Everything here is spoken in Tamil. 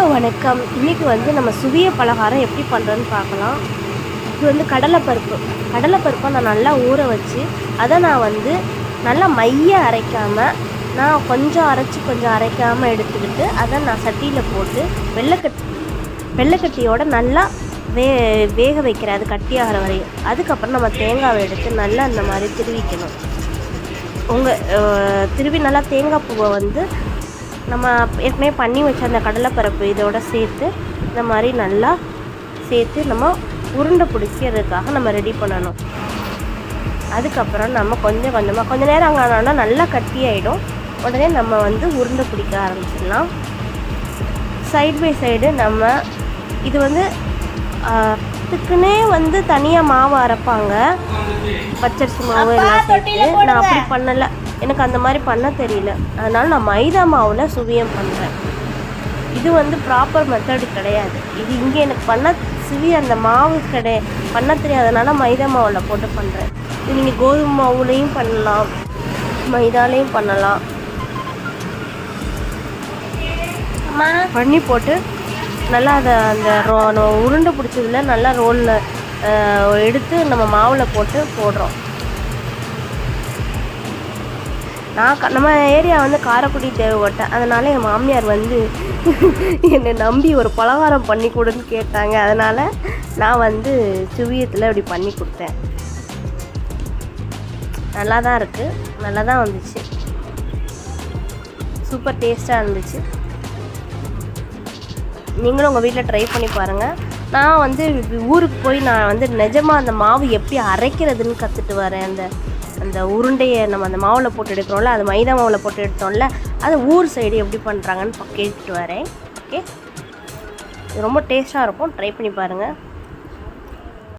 ஹலோ வணக்கம். இன்றைக்கி வந்து நம்ம சுவிய பலகாரம் எப்படி பண்ணுறோன்னு பார்க்கலாம். இது வந்து கடலைப்பருப்பை நான் நல்லா ஊற வச்சு அதை நான் வந்து நல்லா மைய அரைக்காமல் நான் கொஞ்சம் அரைக்காமல் எடுத்துக்கிட்டு அதை நான் சட்டியில் போட்டு வெள்ளைக்கட்டியோட நல்லா வேக வைக்கிறேன். அது கட்டியாகிற வரையும். அதுக்கப்புறம் நம்ம தேங்காவை எடுத்து நல்லா அந்த மாதிரி திருவிக்கணும். திருவி நல்லா தேங்காய் பூவை வந்து நம்ம ஏற்கனவே பண்ணி வச்ச அந்த கடலைப்பருப்பு இதோட சேர்த்து இந்த மாதிரி நல்லா சேர்த்து நம்ம உருண்டை பிடிக்கிறதுக்காக நம்ம ரெடி பண்ணணும். அதுக்கப்புறம் நம்ம கொஞ்சம் நேரம் அங்கே ஆனோன்னா நல்லா கட்டியாயிடும். உடனே நம்ம வந்து உருண்டை பிடிக்க ஆரம்பிச்சிடலாம். சைடு பை சைடு நம்ம இது வந்து இதுக்குன்னே வந்து தனியாக மாவு அரைப்பாங்க, பச்சரிசி மாவு எல்லாம் சேர்த்து. நான் அப்படி பண்ணலை, எனக்கு அந்த மாதிரி பண்ண தெரியல. அதனால் நான் மைதா மாவில் சுவியம் பண்ணுறேன். இது வந்து ப்ராப்பர் மெத்தடு கிடையாது. இது இங்கே எனக்கு அந்த மாவு பண்ண தெரியாதனால மைதா மாவில் போட்டு பண்ணுறேன். இது நீங்கள் கோதுமை மாவுலேயும் பண்ணலாம், மைதாலேயும் பண்ணலாம். பண்ணி போட்டு நல்லா அந்த உருண்டை பிடிச்சதில் நல்லா ரோலில் எடுத்து நம்ம மாவில் போட்டு போடுறோம். நம்ம ஏரியா வந்து காரைக்குடி தேவைப்பட்ட, அதனால் என் மாமியார் வந்து என்னை நம்பி ஒரு பலகாரம் பண்ணி கொடுன்னு கேட்டாங்க. அதனால் நான் வந்து சுவியத்தில் இப்படி பண்ணி கொடுத்தேன். நல்லா தான் இருக்குது, நல்லா தான் வந்துச்சு, சூப்பர் டேஸ்ட்டாக இருந்துச்சு. நீங்களும் உங்கள் வீட்டில் ட்ரை பண்ணி பாருங்கள். நான் வந்து ஊருக்கு போய் நான் வந்து நிஜமாக அந்த மாவு எப்படி அரைக்கிறதுன்னு கற்றுட்டு வரேன். அந்த உருண்டையை நம்ம அந்த மாவில் போட்டு எடுக்கிறோம்ல, அது மைதா மாவில் போட்டு எடுத்தோம்ல, அது ஊர் சைடு எப்படி பண்ணுறாங்கன்னு கேட்டுட்டு வரேன். ஓகே, இது ரொம்ப டேஸ்ட்டாக இருக்கும், ட்ரை பண்ணி பாருங்கள்.